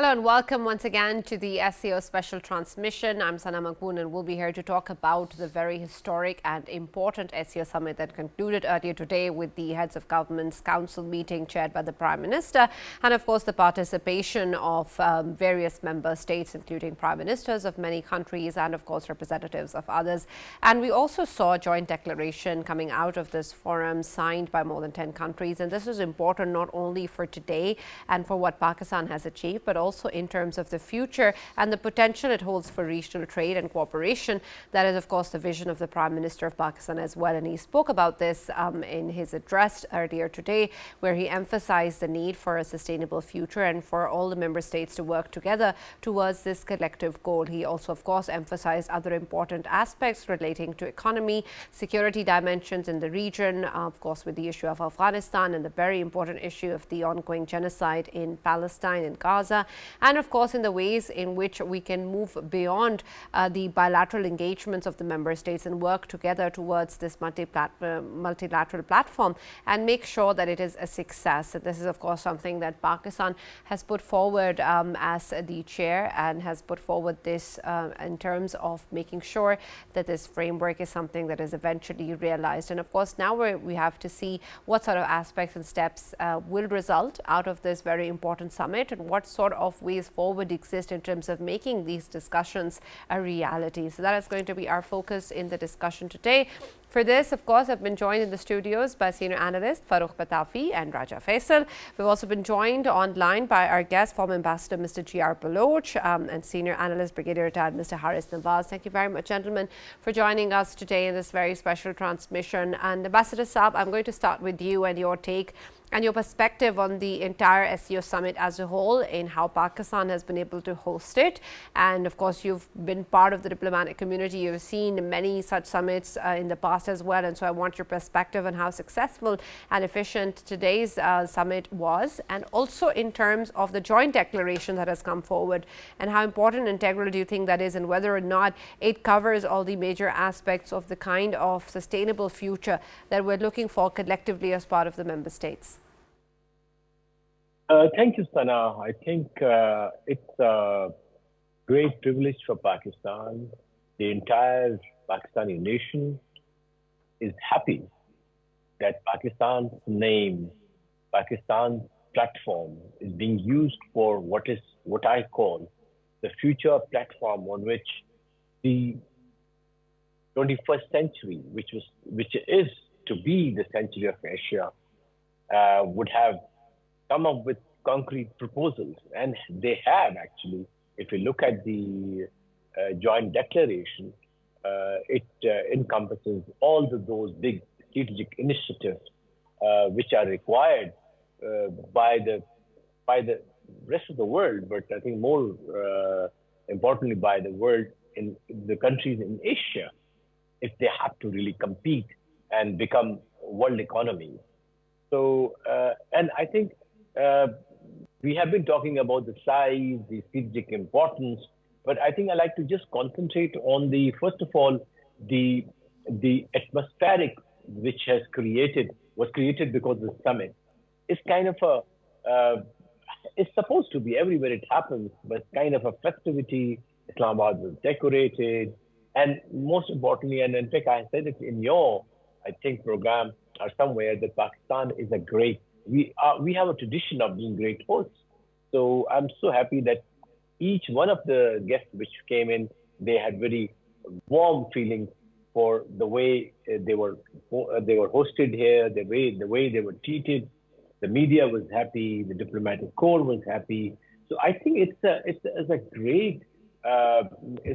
Hello and welcome once again to the SCO special transmission. I'm Sana Maqbool and we'll be here to talk about the very historic and important SCO Summit that concluded earlier today with the Heads of Government's Council meeting chaired by the Prime Minister and of course the participation of various member states, including Prime Ministers of many countries and of course representatives of others. And we also saw a joint declaration coming out of this forum signed by more than 10 countries, and this is important not only for today and for what Pakistan has achieved, but also in terms of the future and the potential it holds for regional trade and cooperation. That is, of course, the vision of the Prime Minister of Pakistan as well. And he spoke about this in his address earlier today, where he emphasized the need for a sustainable future and for all the member states to work together towards this collective goal. He also, of course, emphasized other important aspects relating to economy, security dimensions in the region, of course, with the issue of Afghanistan and the very important issue of the ongoing genocide in Palestine and Gaza, and of course in the ways in which we can move beyond the bilateral engagements of the member states and work together towards this multilateral platform and make sure that it is a success. And this is of course something that Pakistan has put forward as the chair and has put forward this in terms of making sure that this framework is something that is eventually realized. And of course now we have to see what sort of aspects and steps will result out of this very important summit and what sort of ways forward exist in terms of making these discussions a reality. So that is going to be our focus in the discussion today. For this, of course, I've been joined in the studios by senior analyst Farrukh Pitafi and Raja Faisal. We've also been joined online by our guest, former ambassador Mr. G.R. Baluch, and senior analyst Brigadier retired Mr. Nawaz. Thank you very much, gentlemen, for joining us today in this very special transmission. And Ambassador Saab, I'm going to start with you and your take and your perspective on the entire SCO Summit as a whole, in how Pakistan has been able to host it. And of course, you've been part of the diplomatic community. You've seen many such summits in the past as well. And so I want your perspective on how successful and efficient today's summit was, and also in terms of the joint declaration that has come forward and how important and integral do you think that is, and whether or not it covers all the major aspects of the kind of sustainable future that we're looking for collectively as part of the member states. Thank you, Sana. I think it's a great privilege for Pakistan. The entire Pakistani nation is happy that Pakistan's name, Pakistan's platform is being used for what I call the future platform on which the 21st century, which is to be the century of Asia, would have come up with concrete proposals. And they have actually. If you look at the joint declaration, it encompasses all those big strategic initiatives which are required by the rest of the world, but I think more importantly by the world, in the countries in Asia, if they have to really compete and become world economies. So, and I think we have been talking about the size, the strategic importance, but I think I like to just concentrate on first of all, the atmospheric which was created because of the summit. It's kind of it's supposed to be everywhere it happens, but kind of a festivity. Islamabad was decorated, and most importantly, and in fact I said it in your, I think, program or somewhere, that Pakistan is we have a tradition of being great hosts. So I'm so happy that each one of the guests which came in, they had very warm feelings for the way they were hosted here, the way they were treated. The media was happy, the diplomatic corps was happy. So I think it's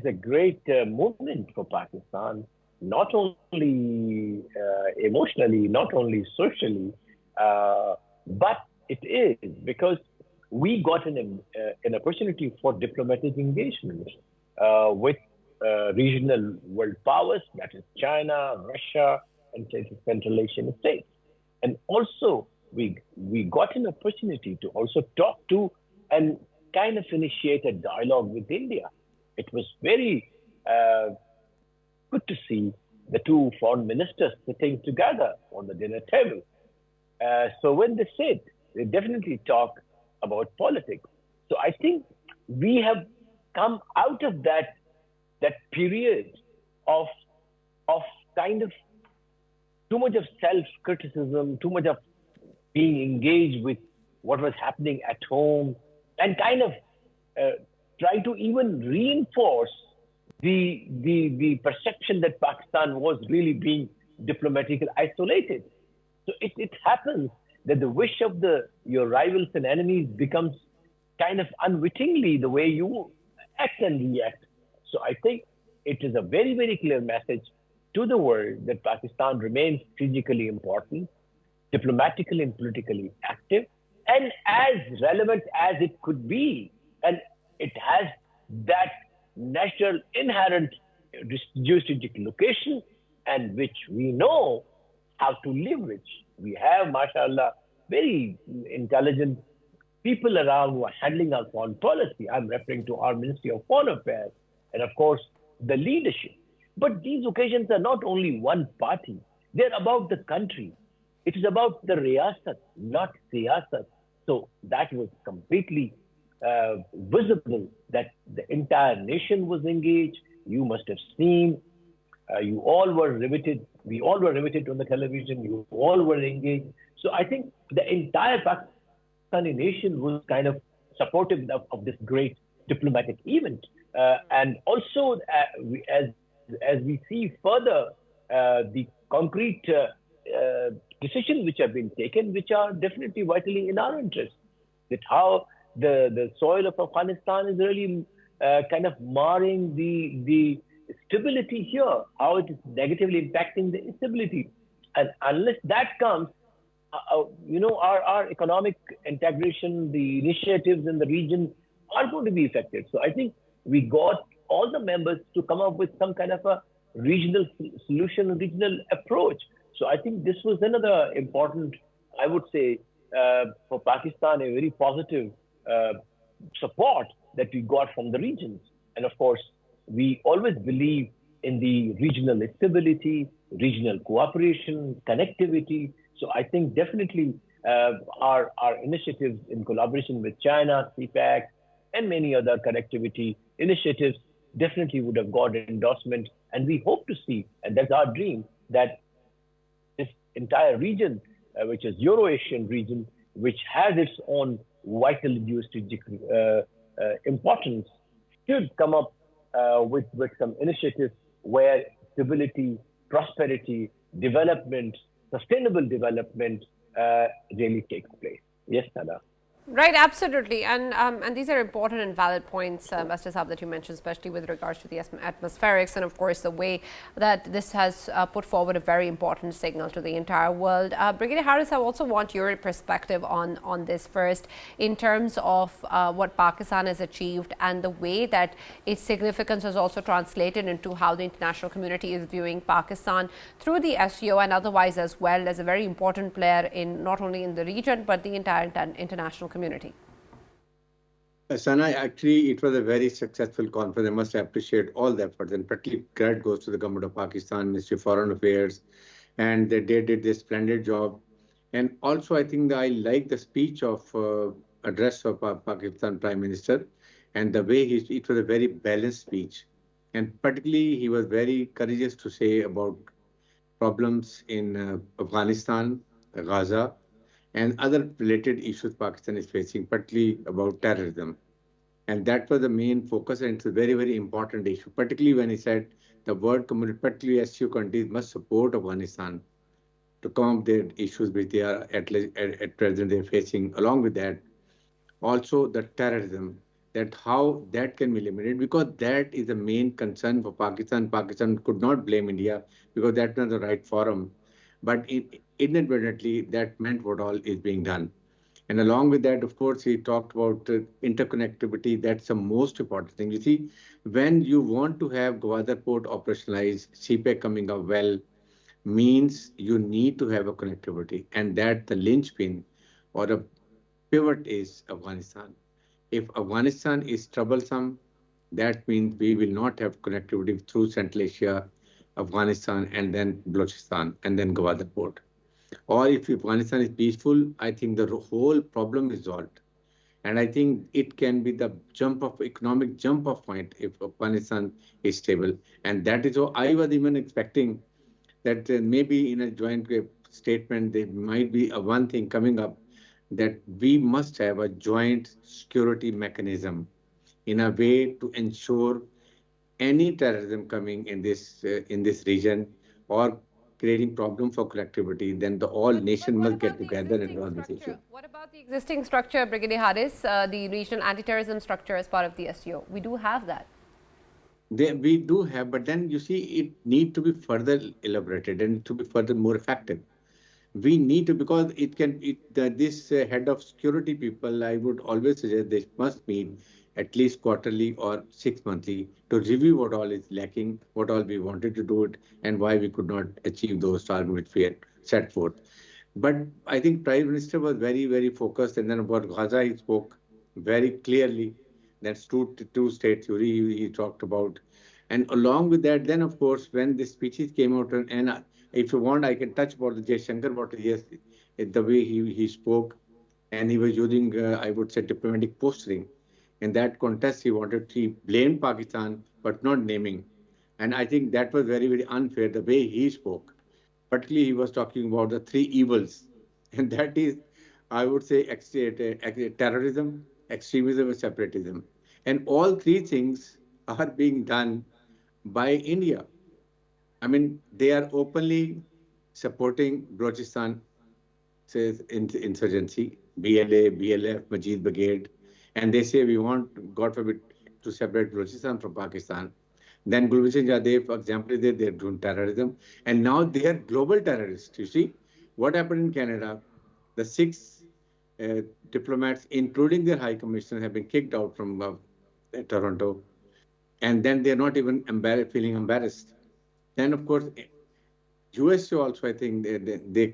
a great movement for Pakistan, not only emotionally, not only socially, but it is because we got an opportunity for diplomatic engagement with regional world powers, that is China, Russia, and Central Asian states. And also, we got an opportunity to also talk to and kind of initiate a dialogue with India. It was very good to see the two foreign ministers sitting together on the dinner table. So when they sit, they definitely talk about politics. So I think we have come out of that period of of kind of too much of self-criticism, too much of being engaged with what was happening at home, and kind of uh, try to even reinforce the perception that Pakistan was really being diplomatically isolated. So it happens that the wish of your rivals and enemies becomes kind of unwittingly the way you act and react. So I think it is a very, very clear message to the world that Pakistan remains strategically important, diplomatically and politically active, and as relevant as it could be. And it has that natural, inherent geostrategic location, and which we know how to leverage. We have, mashallah, very intelligent people around who are handling our foreign policy. I'm referring to our Ministry of Foreign Affairs and, of course, the leadership. But these occasions are not only one party, they're about the country. It is about the riyasat, not siyasat. So that was completely visible that the entire nation was engaged. You must have seen, you all were riveted. We all were riveted on the television. You all were engaged. So I think the entire Pakistani nation was kind of supportive of this great diplomatic event. And also, as we see further, the concrete decisions which have been taken, which are definitely vitally in our interest, that how the soil of Afghanistan is really kind of marring the stability here, how it is negatively impacting the stability. And unless that comes, our economic integration, the initiatives in the region are going to be affected. So I think we got all the members to come up with some kind of a regional solution, a regional approach. So I think this was another important, I would say, for Pakistan, a very positive support that we got from the regions. And of course, we always believe in the regional stability, regional cooperation, connectivity. So I think definitely our initiatives in collaboration with China, CPAC, and many other connectivity initiatives definitely would have got endorsement. And we hope to see, and that's our dream, that this entire region, which is Euro-Asian region, which has its own vital geostrategic importance, should come up with some initiatives where stability, prosperity, development, sustainable development really takes place. Yes, Sana. Right, absolutely, and these are important and valid points, Mr. Saab, that you mentioned, especially with regards to the atmospherics, and of course the way that this has put forward a very important signal to the entire world. Brigadier Harris, I also want your perspective on this first, in terms of what Pakistan has achieved and the way that its significance is also translated into how the international community is viewing Pakistan through the SCO and otherwise as well, as a very important player in not only in the region but the entire international community. Sana, actually, it was a very successful conference. I must appreciate all the efforts, and particularly credit goes to the government of Pakistan, Ministry of Foreign Affairs, and they did a splendid job. And also, I think that I like the speech of address of Pakistan Prime Minister, and the way it was a very balanced speech. And particularly, he was very courageous to say about problems in Afghanistan, Gaza, and other related issues Pakistan is facing, particularly about terrorism. And that was the main focus, and it's a very, very important issue, particularly when he said the world community, particularly SCO countries, must support Afghanistan to come up with their issues which they are at present they're facing. Along with that, also the terrorism, that how that can be eliminated, because that is the main concern for Pakistan. Pakistan could not blame India because that's not the right forum. But inadvertently, that meant what all is being done. And along with that, of course, he talked about interconnectivity. That's the most important thing. You see, when you want to have Gwadar port operationalized, CPEC coming up well, means you need to have a connectivity. And that the linchpin or a pivot is Afghanistan. If Afghanistan is troublesome, that means we will not have connectivity through Central Asia, Afghanistan, and then Balochistan, and then Gwadar port. Or if Afghanistan is peaceful, I think the whole problem is solved. And I think it can be the economic jump of point if Afghanistan is stable. And that is what I was even expecting that maybe in a joint statement, there might be a one thing coming up that we must have a joint security mechanism in a way to ensure any terrorism coming in this region or creating problem for collectivity, then the all But nation what must get about the together and existing resolve this structure? issue. What about the existing structure, Brigadier Haris, the regional anti-terrorism structure as part of the SCO? We do have that. We do have, but then you see, it need to be further elaborated and to be further more effective. We need to, because this head of security people, I would always suggest they must meet at least quarterly or 6 monthly to review what all is lacking, what all we wanted to do it, and why we could not achieve those targets which we had set forth. But I think Prime Minister was very, very focused, and then about Gaza he spoke very clearly. That's two-state theory he talked about. And along with that, then of course, when the speeches came out, and if you want, I can touch about the Jaishankar, what yes, the way he spoke, and he was using, I would say, diplomatic posturing. In that context, he blamed Pakistan, but not naming. And I think that was very, very unfair, the way he spoke. Particularly, he was talking about the three evils, and that is, I would say, terrorism, extremism, and separatism. And all three things are being done by India. I mean, they are openly supporting Balochistan says insurgency, BLA, BLF, Majid Brigade, and they say we want, God forbid, to separate Balochistan from Pakistan. Then Gulbhushan Jadeh, for example, they're doing terrorism, and now they are global terrorists. You see what happened in Canada? The six uh, diplomats, including their high commissioner, have been kicked out from Toronto, and then they're not even feeling embarrassed. Then, of course, USA also, I think, their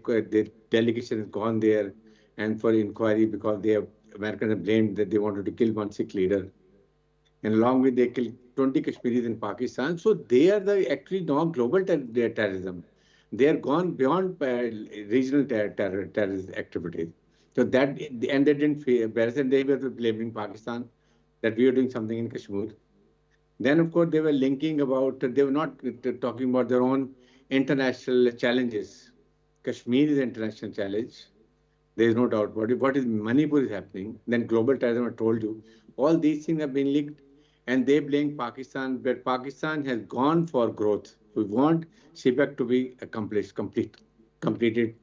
delegation has gone there and for inquiry because Americans have blamed that they wanted to kill one Sikh leader. And along with they killed 20 Kashmiris in Pakistan. So they are actually now global terrorism. They are gone beyond regional terrorist activities. So that, and they didn't feel embarrassed, and they were blaming Pakistan that we are doing something in Kashmir. Then, of course, they were linking about, they were not talking about their own international challenges. Kashmir is an international challenge. There is no doubt about it. What is Manipur is happening. Then global terrorism, I told you. All these things have been linked, and they blame Pakistan, but Pakistan has gone for growth. We want CPEC to be completed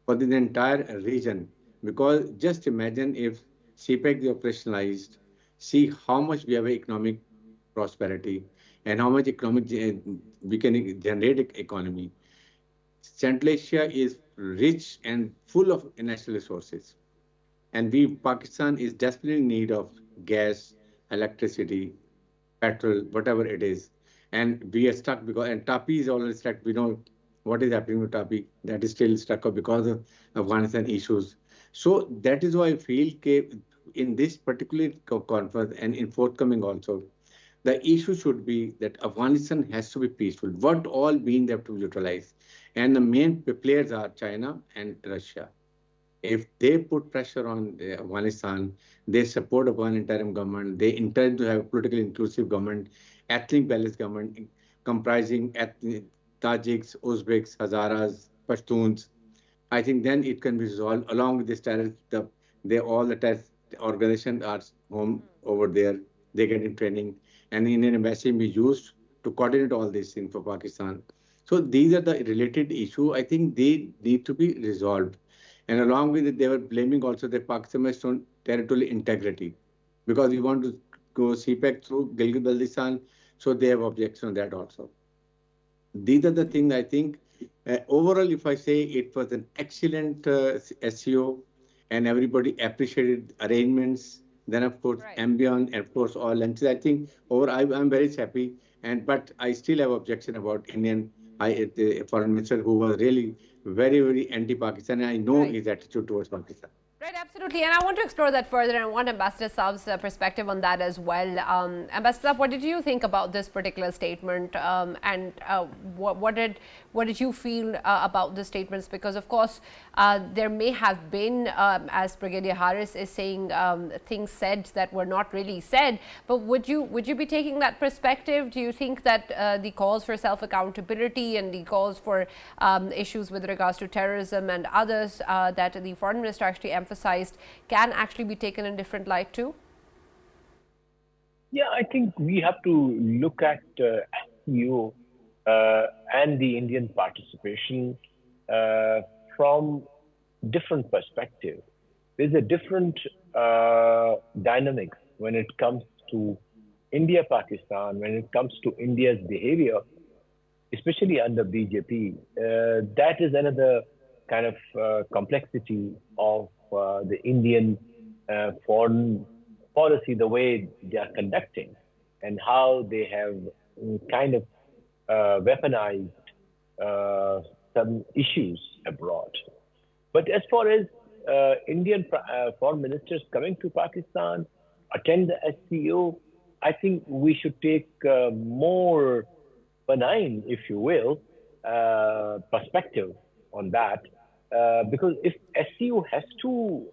for the entire region. Because just imagine if CPEC is operationalized, see how much we have economic prosperity and how much we can generate economy. Central Asia is rich and full of natural resources. And Pakistan is desperately in need of gas, electricity, petrol, whatever it is. And we are stuck because, and TAPI is already stuck. We know what is happening with TAPI. That is still stuck up because of Afghanistan issues. So that is why I feel in this particular conference and in forthcoming also, the issue should be that Afghanistan has to be peaceful. What all means they have to utilize. And the main players are China and Russia. If they put pressure on Afghanistan, they support Afghan interim government, they intend to have a politically inclusive government, ethnic balanced government comprising ethnic Tajiks, Uzbeks, Hazaras, Pashtuns. I think then it can be resolved along with this terrorist. All the terrorist organizations are home over there. They get in training, and Indian embassy be used to coordinate all these things for Pakistan. So these are the related issue. I think they need to be resolved. And along with it, they were blaming also that Pakistan has shown territorial integrity because we want to go CPEC through Gilgit-Baltistan, so they have objection on that also. These are the things I think. Overall, if I say it was an excellent SEO and everybody appreciated arrangements, then of course Right. Ambient and of course all lunches. I think I'm very happy, but I still have objection about Indian the foreign minister who was really very, very anti-Pakistan. And I know Right. his attitude towards Pakistan. Right, absolutely. And I want to explore that further, and I want Ambassador Saab's perspective on that as well. Ambassador Saab, what did you think about this particular statement? What did you feel about the statements? Because, of course, there may have been, as Brigadier Harris is saying, things said that were not really said. But would you be taking that perspective? Do you think that the calls for self-accountability and the calls for issues with regards to terrorism and others that the Foreign Minister actually emphasized can actually be taken in different light too? Yeah, I think we have to look at SCO and the Indian participation from different perspectives. There's a different dynamics when it comes to India-Pakistan, when it comes to India's behavior, especially under BJP. That is another kind of complexity of the Indian foreign policy, the way they are conducting and how they have kind of weaponized some issues abroad. But as far as Indian foreign ministers coming to Pakistan, attend the SCO, I think we should take more benign, if you will, perspective on that. Because if SCO has to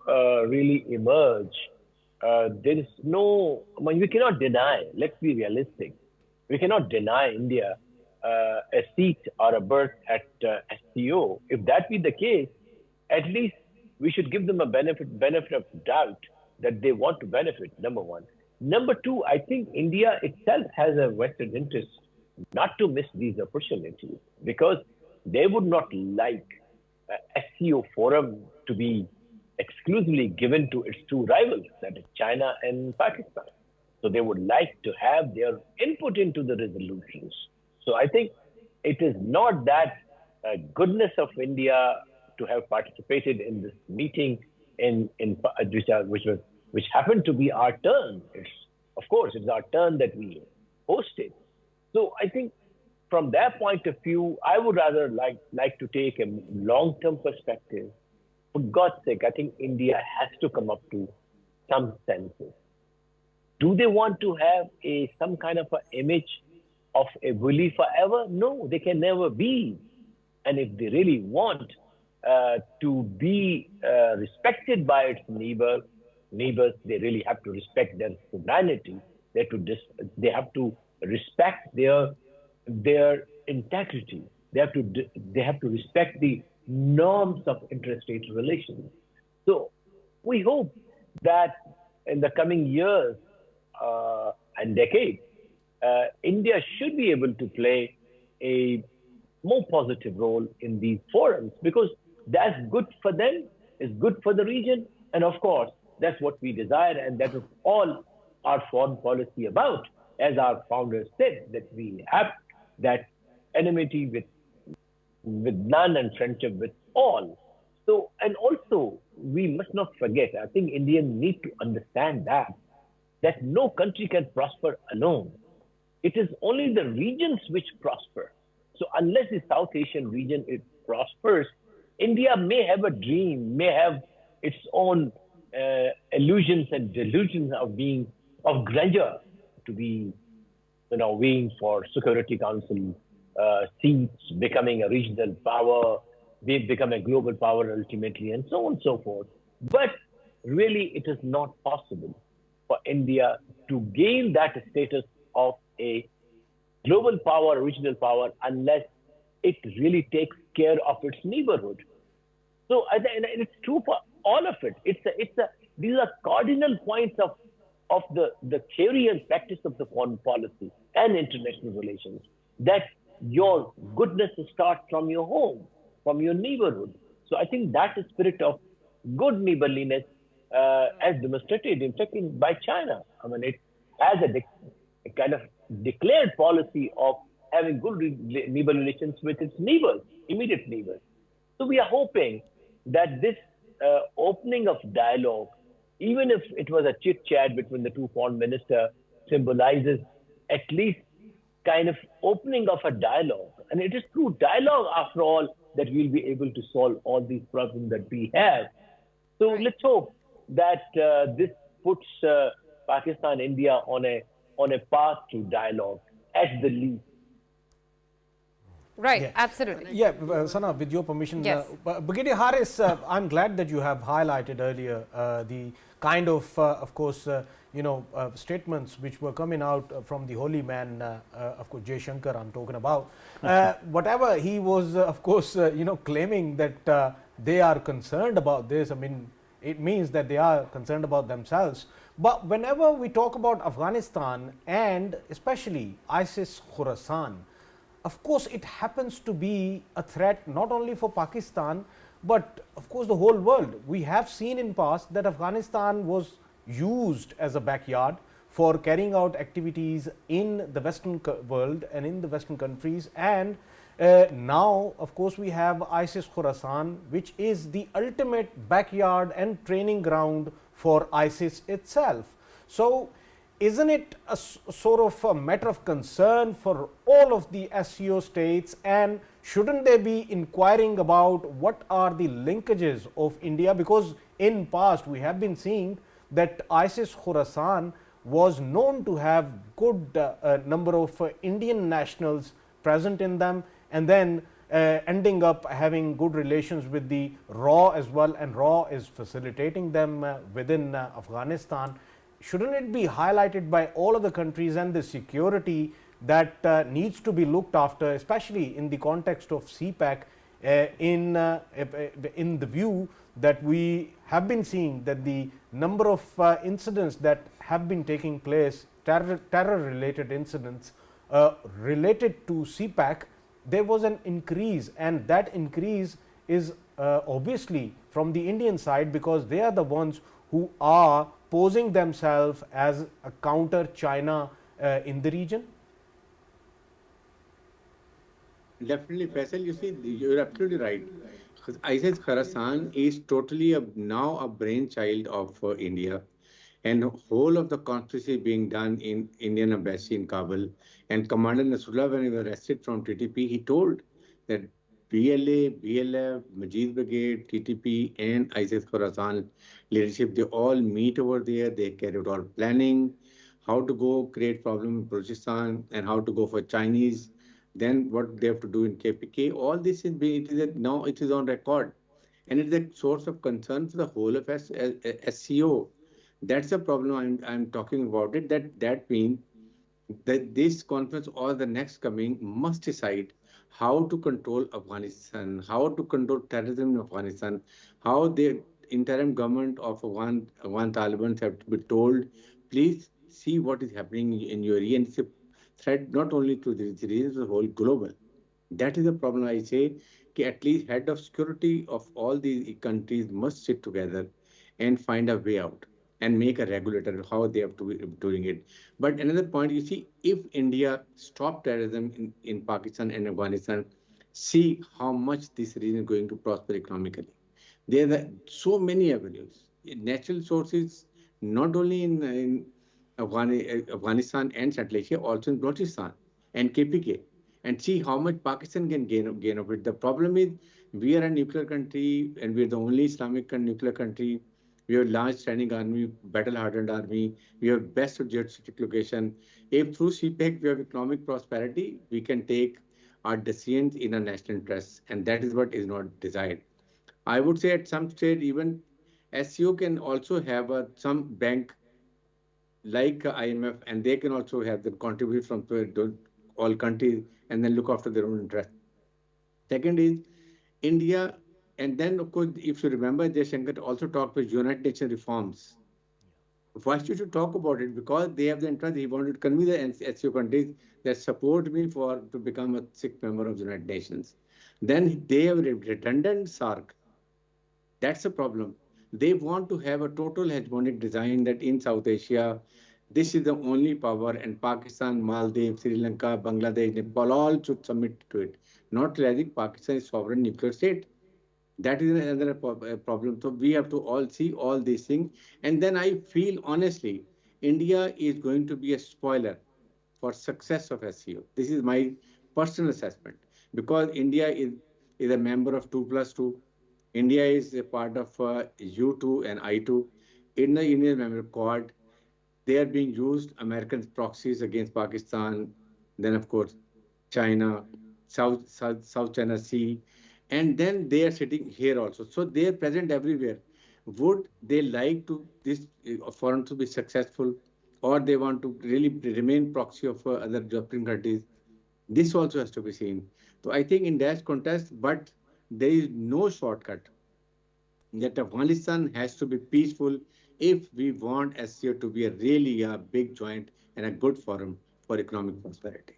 really emerge, there is no, I mean, we cannot deny, let's be realistic, we cannot deny India a seat or a berth at SCO. If that be the case, at least we should give them a benefit of doubt that they want to benefit, number one. Number two, I think India itself has a vested interest not to miss these opportunities, because they would not like SCO forum to be exclusively given to its two rivals, that is China and Pakistan. So they would like to have their input into the resolutions. So I think it is not that goodness of India to have participated in this meeting which happened to be our turn. Of course, it's our turn that we hosted. So I think from that point of view, I would rather like to take a long-term perspective. For God's sake, I think India has to come up to some senses. Do they want to have some kind of an image of a bully forever? No, they can never be. And if they really want to be respected by its neighbors, they really have to respect their sovereignty. They have to respect their integrity. They have to respect the norms of interstate relations. So we hope that in the coming years and decades, India should be able to play a more positive role in these forums, because that's good for them, it's good for the region, and of course, that's what we desire, and that is all our foreign policy about. As our founders said, that we have that enmity with none and friendship with all. So, and also, we must not forget, I think Indians need to understand that no country can prosper alone. It is only the regions which prosper. So unless the South Asian region prospers, India may have a dream, may have its own illusions and delusions of grandeur, to be, weighing for Security Council seats, becoming a regional power, they become a global power ultimately, and so on and so forth. But really, it is not possible for India to gain that status of a global power, regional power, unless it really takes care of its neighborhood. So it's true for all of it. These are cardinal points of the theory and practice of the foreign policy and international relations, that your goodness starts from your home, from your neighborhood. So I think that spirit of good neighborliness, as demonstrated, in fact, by China. I mean, it has a kind of declared policy of having good neighbor relations with its neighbors, immediate neighbors. So we are hoping that this opening of dialogue, even if it was a chit-chat between the two foreign ministers, symbolizes at least kind of opening of a dialogue. And it is through dialogue, after all, that we'll be able to solve all these problems that we have. So let's hope that this puts Pakistan, India on a path to dialogue at the least. Right, Yeah, absolutely. yeah, Sana, with your permission, Yes. Brigadier Harris, I'm glad that you have highlighted earlier the kind of course, statements which were coming out from the holy man, of course, Jay Shankar, I'm talking about. Whatever he was, of course, claiming that they are concerned about this. I mean, it means that they are concerned about themselves. But whenever we talk about Afghanistan and especially ISIS Khorasan, of course, it happens to be a threat not only for Pakistan, but of course the whole world. We have seen in past that Afghanistan was used as a backyard for carrying out activities in the Western world and in the Western countries. And now, of course, we have ISIS Khorasan, which is the ultimate backyard and training ground for ISIS itself. So, isn't it a sort of a matter of concern for all of the SCO states, and shouldn't they be inquiring about what are the linkages of India? Because in past we have been seeing that ISIS Khorasan was known to have good number of Indian nationals present in them, and then ending up having good relations with the RAW as well, and RAW is facilitating them within Afghanistan. Shouldn't it be highlighted by all of the countries and the security that needs to be looked after, especially in the context of CPAC, in the view that we have been seeing that the number of incidents that have been taking place, terror related incidents related to CPAC, there was an increase, and that increase is obviously from the Indian side, because they are the ones who are posing themselves as a counter China in the region? Definitely, Faisal, you see, you're absolutely right. ISIS Khorasan is totally now a brainchild of India, and whole of the conspiracy being done in Indian embassy in Kabul. And Commander Nasrullah, when he was arrested from TTP, he told that BLA, BLF, Majid Brigade, TTP, and ISIS Khorasan leadership, they all meet over there. They carried out planning, how to go create problem in Balochistan, and how to go for Chinese, then what they have to do in KPK. All this is being, now it is on record. And it is a source of concern for the whole of SCO. That's the problem I'm talking about it. That means that this conference or the next coming must decide how to control Afghanistan, how to control terrorism in Afghanistan, how the interim government of Afghan Taliban have to be told, please see what is happening in your region. It's a threat not only to the region, but the whole global. That is the problem. I say at least head of security of all these countries must sit together and find a way out and make a regulator how they have to be doing it. But another point, you see, if India stop terrorism in Pakistan and Afghanistan, see how much this region is going to prosper economically. There are so many avenues, natural sources, not only in Afghanistan and Central Asia, also in Balochistan and KPK, and see how much Pakistan can gain of it. The problem is we are a nuclear country, and we are the only Islamic nuclear country. We have large standing army, battle-hardened army. We have best geostrategic location. If through CPEC we have economic prosperity, we can take our decisions in our national interests, and that is what is not desired. I would say at some stage, even SCO can also have some bank like IMF, and they can also have them contribute from all countries and then look after their own interests. Second is India, and then of course, if you remember, Jaishankar also talked with United Nations reforms. Why should you talk about it? Because they have the interest. He wanted to convince the SCO countries that support me to become a sixth member of the United Nations. Then they have redundant SARC. That's the problem. They want to have a total hegemonic design that in South Asia, this is the only power, and Pakistan, Maldives, Sri Lanka, Bangladesh, Nepal all should submit to it, not realizing Pakistan is sovereign nuclear state. That is another problem. So we have to all see all these things. And then I feel, honestly, India is going to be a spoiler for success of SCO. This is my personal assessment. Because India is a member of 2+2. India is a part of U2 and I2. In the Indian Member Quad, they are being used, American proxies against Pakistan, then of course China, South China Sea, and then they are sitting here also. So they are present everywhere. Would they like to this forum to be successful, or they want to really remain proxy of other developing countries? This also has to be seen. So I think in that context, but there is no shortcut that Afghanistan has to be peaceful if we want SCO to be a really big joint and a good forum for economic prosperity.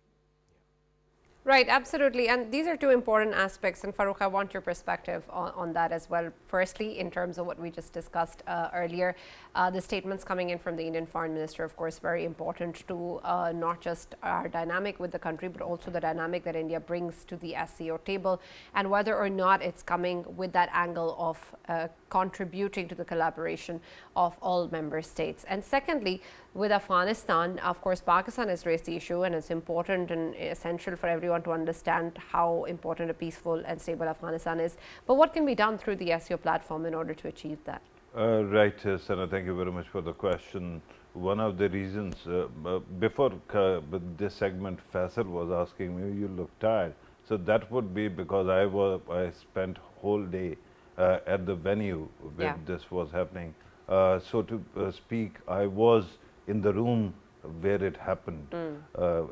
Right, absolutely. And these are two important aspects. And Farrukh, I want your perspective on that as well. Firstly, in terms of what we just discussed earlier, the statements coming in from the Indian Foreign Minister, of course, very important to not just our dynamic with the country, but also the dynamic that India brings to the SCO table, and whether or not it's coming with that angle of contributing to the collaboration of all member states. And secondly, with Afghanistan, of course, Pakistan has raised the issue, and it's important and essential for everyone to understand how important a peaceful and stable Afghanistan is. But what can be done through the SCO platform in order to achieve that? Right, Sana, thank you very much for the question. One of the reasons, before this segment, Faisal was asking me, you look tired. So that would be because I spent whole day at the venue where this was happening. So to speak, I was in the room where it happened.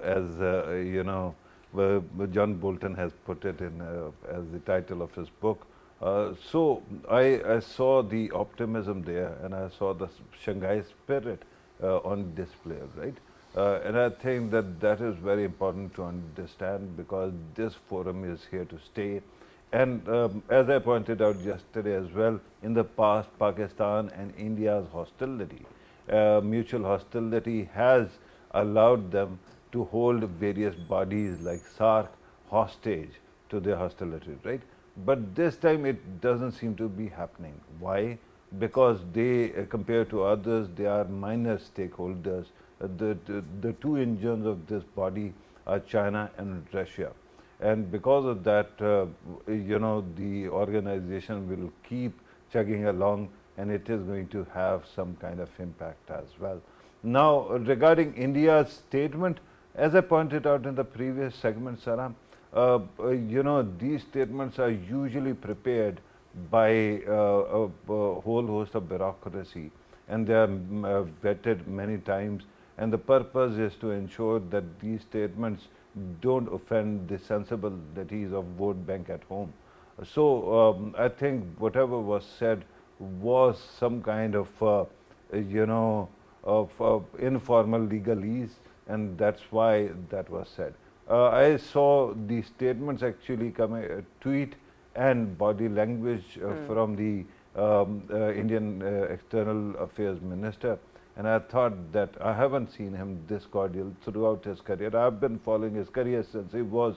As you know, John Bolton has put it in as the title of his book. So I saw the optimism there, and I saw the Shanghai spirit on display, right? And I think that is very important to understand, because this forum is here to stay. And as I pointed out yesterday as well, in the past, Pakistan and India's hostility, mutual hostility, has allowed them to hold various bodies like SARC hostage to their hostility, right? But this time it doesn't seem to be happening. Why? Because they, compared to others, they are minor stakeholders. The two engines of this body are China and Russia. And because of that, you know, the organization will keep chugging along, and it is going to have some kind of impact as well. Now, regarding India's statement, as I pointed out in the previous segment, Sarah, you know, these statements are usually prepared by a whole host of bureaucracy, and they are vetted many times, and the purpose is to ensure that these statements don't offend the sensibilities of vote bank at home. So I think whatever was said was some kind of you know, of informal legalese, and that's why that was said. I saw the statements actually coming, tweet and body language from the Indian External Affairs Minister, and I thought that I haven't seen him this cordial throughout his career. I've been following his career since he was,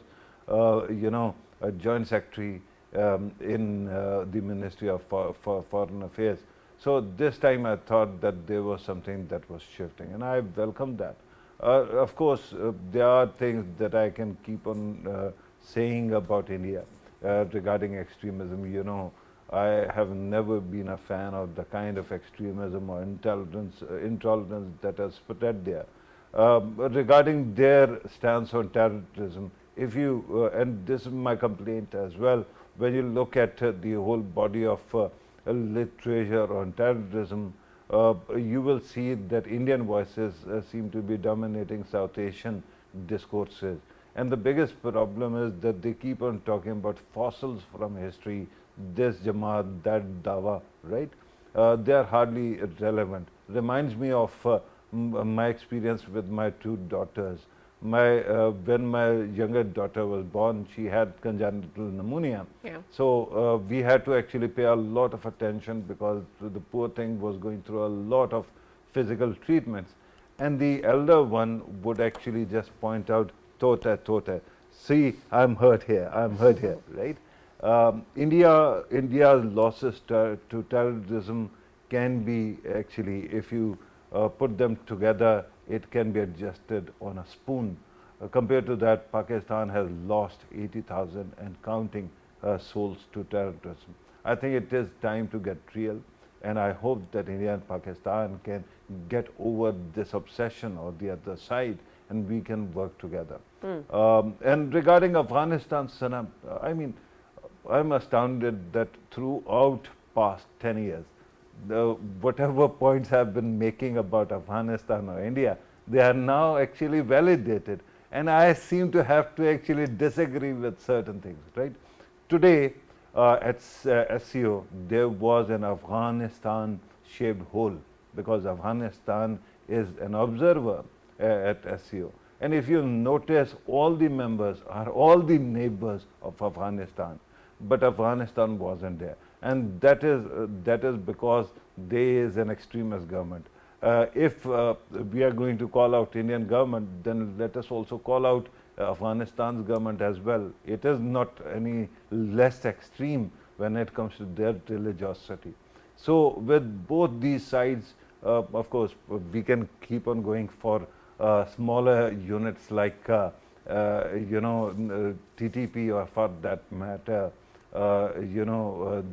you know, a joint secretary in the Ministry of Foreign Affairs. So this time I thought that there was something that was shifting, and I welcomed that. Of course, there are things that I can keep on saying about India regarding extremism. You know, I have never been a fan of the kind of extremism or intolerance that has spread there. Regarding their stance on terrorism, if you, and this is my complaint as well, when you look at the whole body of literature on terrorism, you will see that Indian voices seem to be dominating South Asian discourses. And the biggest problem is that they keep on talking about fossils from history, this Jamaat, that Dawa, right? They are hardly relevant. Reminds me of my experience with my two daughters. When my younger daughter was born, she had congenital pneumonia. Yeah. So we had to actually pay a lot of attention, because the poor thing was going through a lot of physical treatments. And the elder one would actually just point out, Tota, Tota, see, I'm hurt here, right? India's losses to terrorism can be actually, if you put them together, it can be adjusted on a spoon. Compared to that, Pakistan has lost 80,000 and counting souls to terrorism. I think it is time to get real, and I hope that India and Pakistan can get over this obsession or the other side, and we can work together. And regarding Afghanistan, Sana, I mean, I'm astounded that throughout past 10 years, whatever points I've been making about Afghanistan or India, they are now actually validated. And I seem to have to actually disagree with certain things, right? Today, at SCO, there was an Afghanistan-shaped hole because Afghanistan is an observer at SCO. And if you notice, all the members are all the neighbors of Afghanistan, but Afghanistan wasn't there. And that is because there is an extremist government. If we are going to call out Indian government, then let us also call out Afghanistan's government as well. It is not any less extreme when it comes to their religiosity. So with both these sides, of course, we can keep on going for smaller units like TTP, or for that matter,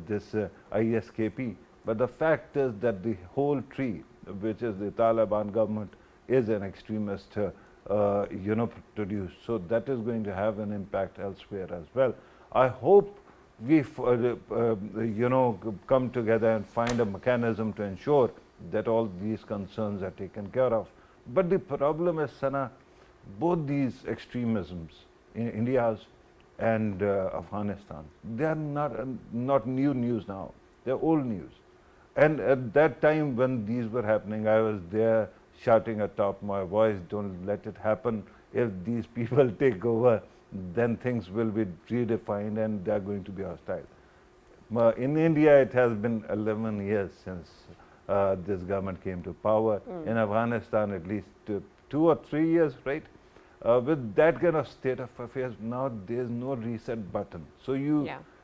this ISKP. But the fact is that the whole tree, which is the Taliban government, is an extremist produced. So that is going to have an impact elsewhere as well. I hope we come together and find a mechanism to ensure that all these concerns are taken care of. But the problem is, Sana, both these extremisms in India's and Afghanistan, they are not new news now. They're old news. And at that time when these were happening, I was there shouting atop my voice, don't let it happen. If these people take over, then things will be redefined and they are going to be hostile. In India, it has been 11 years since this government came to power. In Afghanistan, at least 2 or 3 years, right? With that kind of state of affairs, now there's no reset button. So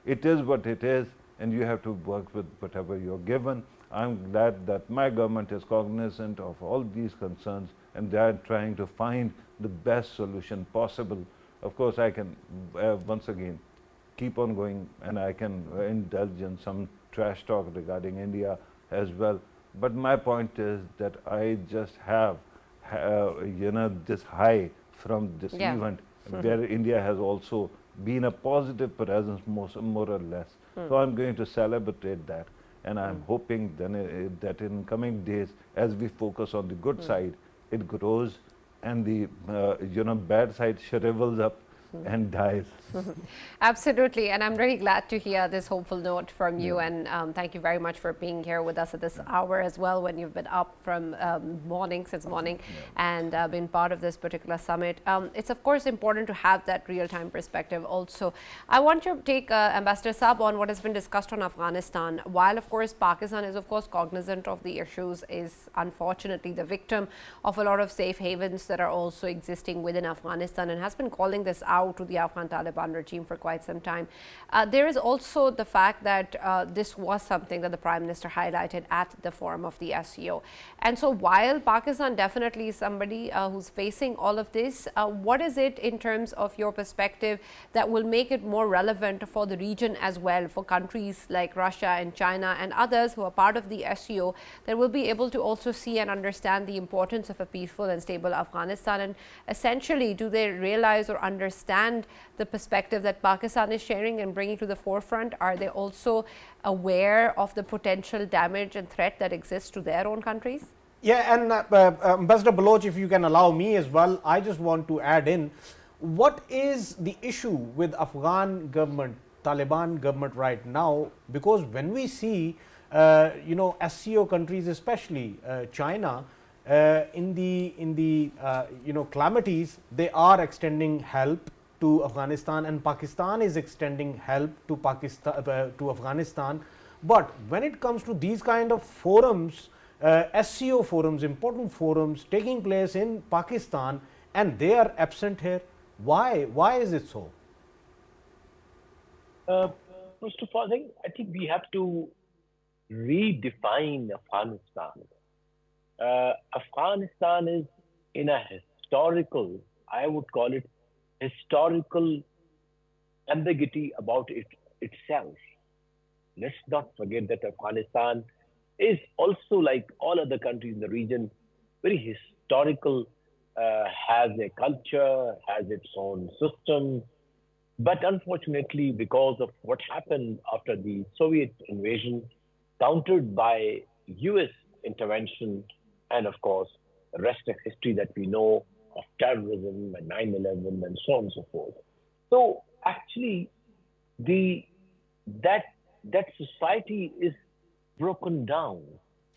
it is what it is, and you have to work with whatever you're given. I'm glad that my government is cognizant of all these concerns, and they are trying to find the best solution possible. Of course, I can, once again, keep on going, and I can indulge in some trash talk regarding India as well. But my point is that I just have, this high from this event, where India has also been a positive presence, more or less. So I'm going to celebrate that, and I'm hoping then that in coming days, as we focus on the good side, it grows, and the bad side shrivels up and dies. Absolutely, and I'm really glad to hear this hopeful note from you, and thank you very much for being here with us at this hour as well, when you've been up from since morning, and been part of this particular summit. It's of course important to have that real-time perspective also. I want to take Ambassador Saab on what has been discussed on Afghanistan. While of course Pakistan is of course cognizant of the issues, is unfortunately the victim of a lot of safe havens that are also existing within Afghanistan, and has been calling this out to the Afghan Taliban regime for quite some time. There is also the fact that this was something that the Prime Minister highlighted at the forum of the SCO. And so while Pakistan definitely is somebody who's facing all of this, what is it in terms of your perspective that will make it more relevant for the region as well, for countries like Russia and China and others who are part of the SCO, that will be able to also see and understand the importance of a peaceful and stable Afghanistan? And essentially, do they realize or understand the perspective that Pakistan is sharing and bringing to the forefront? Are they also aware of the potential damage and threat that exists to their own countries? Yeah, and Ambassador Baluch, if you can allow me as well, I just want to add in, what is the issue with Afghan government, Taliban government right now? Because when we see, SCO countries, especially China, in the calamities, they are extending help to Afghanistan, and Pakistan is extending help to Afghanistan. But when it comes to these kind of forums, SCO forums, important forums taking place in Pakistan, and they are absent here, why is it so? First of all, I think we have to redefine Afghanistan. Afghanistan is in a historical, I would call it historical ambiguity about itself. let's not forget that Afghanistan is also, like all other countries in the region, very historical, has a culture, has its own system. But unfortunately, because of what happened after the Soviet invasion, countered by US intervention, and of course, the rest of history that we know of terrorism and 9/11 and so on and so forth. So actually, the that that society is broken down.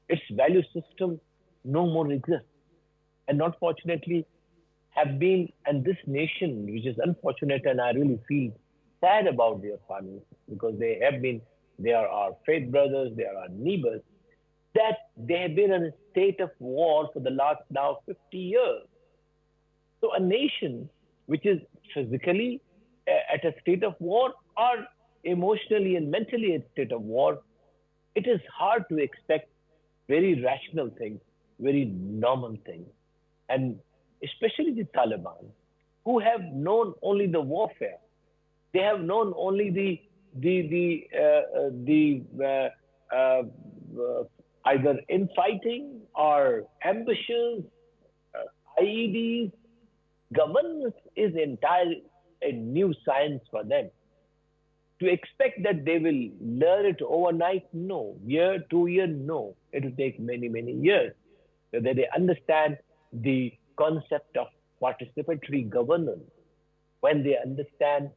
Its value system no more exists. And unfortunately, have been, and this nation, which is unfortunate, and I really feel sad about their families because they are our faith brothers, they are our neighbors, that they have been in a state of war for the last now 50 years. So a nation which is physically at a state of war or emotionally and mentally at a state of war, it is hard to expect very rational things, very normal things. And especially the Taliban, who have known only the warfare. They have known only either infighting or ambushes, IEDs. Governance is entirely a new science for them. To expect that they will learn it overnight, no. Year, 2 years, no. It will take many, many years. So that they understand the concept of participatory governance, when they understand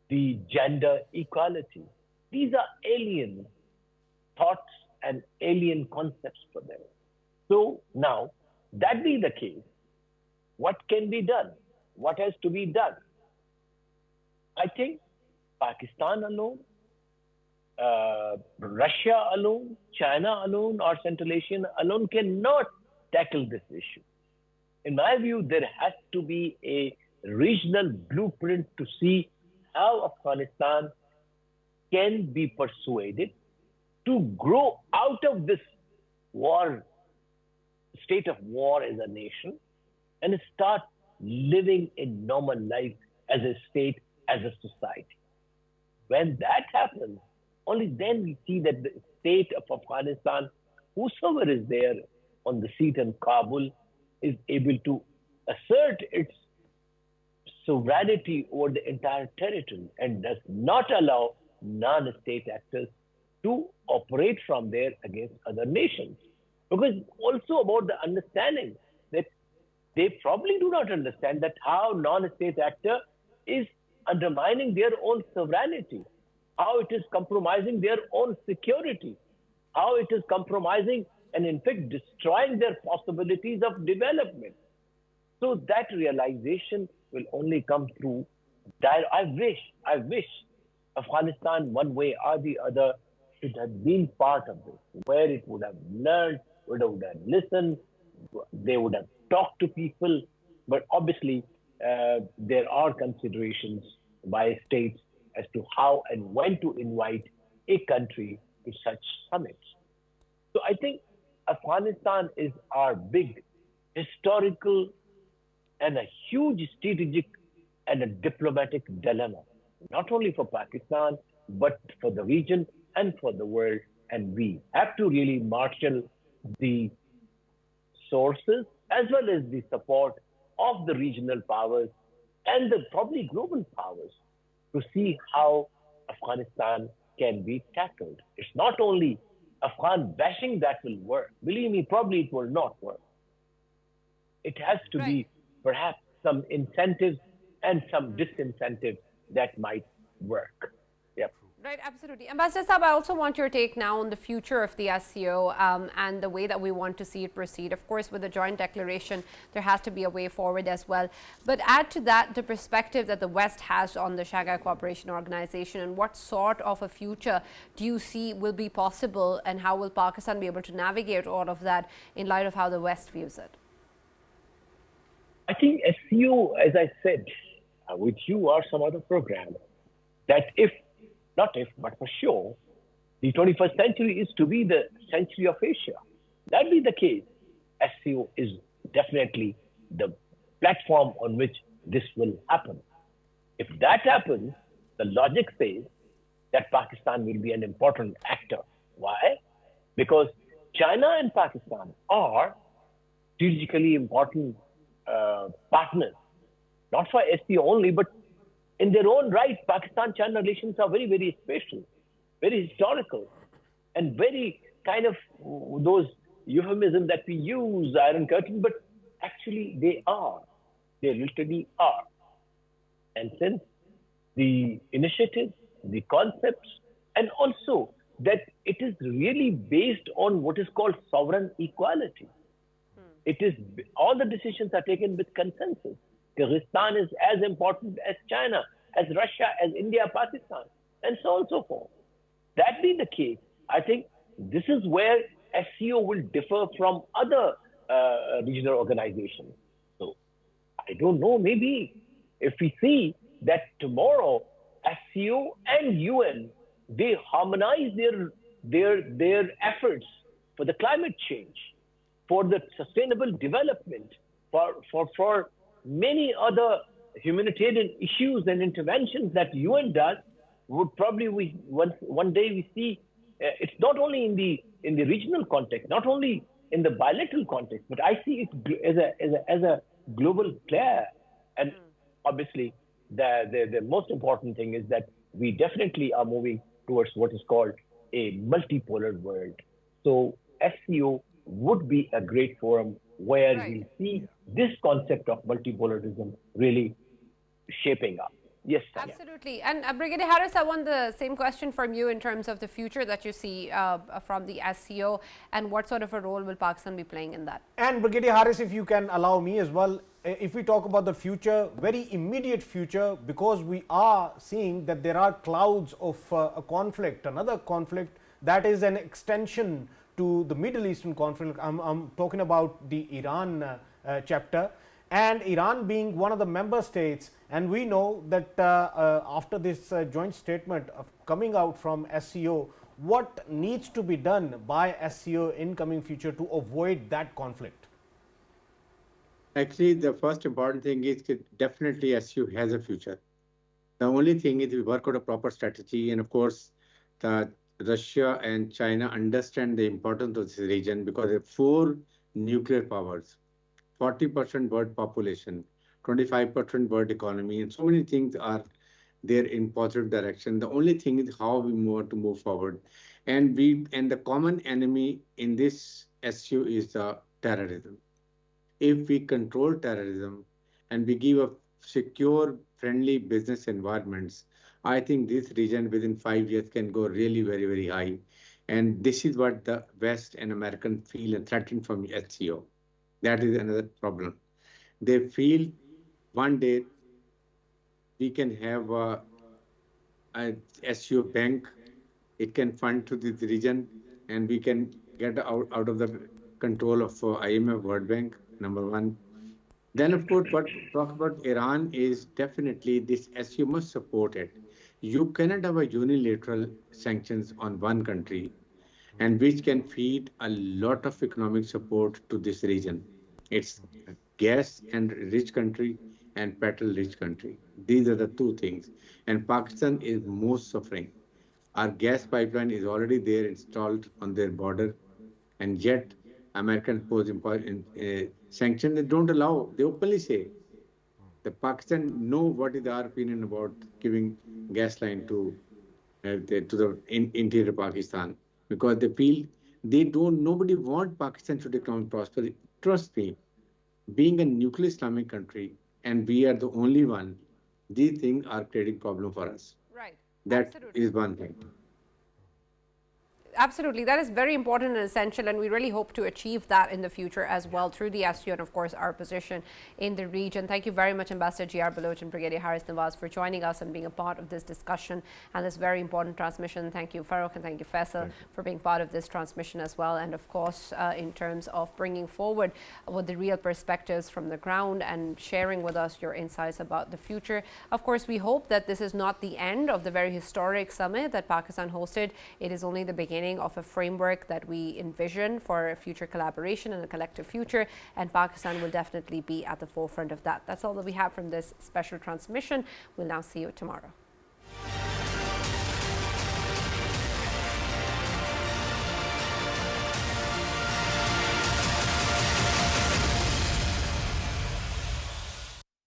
the gender equality. These are alien thoughts and alien concepts for them. So now, that being the case, what can be done? What has to be done? I think Pakistan alone, Russia alone, China alone, or Central Asia alone cannot tackle this issue. In my view, there has to be a regional blueprint to see how Afghanistan can be persuaded to grow out of this war, state of war as a nation, and start living a normal life as a state, as a society. When that happens, only then we see that the state of Afghanistan, whosoever is there on the seat in Kabul, is able to assert its sovereignty over the entire territory and does not allow non-state actors to operate from there against other nations. Because also about the understanding that they probably do not understand that how non-state actor is undermining their own sovereignty, how it is compromising their own security, how it is compromising and in fact destroying their possibilities of development. So that realization will only come through. I wish Afghanistan, one way or the other, should have been part of this, where it would have learned, would have listened, they would have talked to people. But obviously, there are considerations by states as to how and when to invite a country to such summits. So I think Afghanistan is our big historical and a huge strategic and a diplomatic dilemma, not only for Pakistan, but for the region and for the world. And we have to really marshal the sources as well as the support of the regional powers and the probably global powers to see how Afghanistan can be tackled. It's not only Afghan bashing that will work. Believe me, probably it will not work. It has to be perhaps some incentives and some disincentives that might work. Yep. Right, absolutely. Ambassador Saab, I also want your take now on the future of the SCO and the way that we want to see it proceed. Of course, with the joint declaration, there has to be a way forward as well. But add to that the perspective that the West has on the Shanghai Cooperation Organization, and what sort of a future do you see will be possible, and how will Pakistan be able to navigate all of that in light of how the West views it? I think SCO, as I said, with you or some other program, that not if, but for sure, the 21st century is to be the century of Asia. That be the case, SCO is definitely the platform on which this will happen. If that happens, the logic says that Pakistan will be an important actor. Why? Because China and Pakistan are strategically important partners, not for SCO only, but in their own right. Pakistan-China relations are very, very special, very historical, and very kind of those euphemisms that we use, Iron Curtain, but actually they are. They literally are. And since the initiatives, the concepts, and also that it is really based on what is called sovereign equality. It is, all the decisions are taken with consensus. Kyrgyzstan is as important as China, as Russia, as India, Pakistan, and so on and so forth. That being the case, I think this is where SCO will differ from other regional organizations. So I don't know, maybe if we see that tomorrow SCO and UN, they harmonize their efforts for the climate change, for the sustainable development, for many other humanitarian issues and interventions that UN does, would probably one day we see it's not only in the regional context, not only in the bilateral context, but I see it as a global player. And obviously, the most important thing is that we definitely are moving towards what is called a multipolar world. So SCO would be a great forum where we see this concept of multipolarism really shaping up. Yes, Tanya. Absolutely. And Brigadier Harris, I want the same question from you in terms of the future that you see from the SCO, and what sort of a role will Pakistan be playing in that? And Brigadier Harris, if you can allow me as well, if we talk about the future, very immediate future, because we are seeing that there are clouds of a conflict, another conflict that is an extension to the Middle Eastern conflict. I'm talking about the Iran chapter, and Iran being one of the member states. And we know that after this joint statement of coming out from SCO, what needs to be done by SCO in coming future to avoid that conflict? Actually, the first important thing is that definitely SCO has a future. The only thing is we work out a proper strategy, and of course, Russia and China understand the importance of this region because they have 4 nuclear powers, 40% world population, 25% world economy, and so many things are there in positive direction. The only thing is how we want to move forward. And the common enemy in this SCO is the terrorism. If we control terrorism and we give a secure, friendly business environments, I think this region within 5 years can go really very, very high. And this is what the West and American feel and threaten from SCO. That is another problem. They feel one day we can have a SCO bank, it can fund to this region, and we can get out of the control of IMF, World Bank, number one. Then, of course, what talk about Iran is definitely this SCO must support it. You cannot have a unilateral sanctions on one country, and which can feed a lot of economic support to this region. It's a gas and rich country and petrol rich country. These are the 2 things. And Pakistan is most suffering. Our gas pipeline is already there installed on their border, and yet Americans pose sanctions. They don't allow. They openly say the Pakistan know what is our opinion about giving gas line to the interior Pakistan, because they feel nobody wants Pakistan to economic prosperity. Trust me, being a nuclear Islamic country, and we are the only one, these things are creating problem for us. Right. That Absolutely. is one thing. Absolutely, that is very important and essential, and we really hope to achieve that in the future as well through the SCO and of course our position in the region. Thank you very much, Ambassador G.R. Baluch and Brigadier Harris Nawaz, for joining us and being a part of this discussion and this very important transmission. Thank you, Farrukh, and thank you, Faisal, for being part of this transmission as well, and of course in terms of bringing forward with the real perspectives from the ground and sharing with us your insights about the future. Of course, we hope that this is not the end of the very historic summit that Pakistan hosted. It is only the beginning of a framework that we envision for future collaboration and a collective future, and Pakistan will definitely be at the forefront of that. That's all that we have from this special transmission. We'll now see you tomorrow.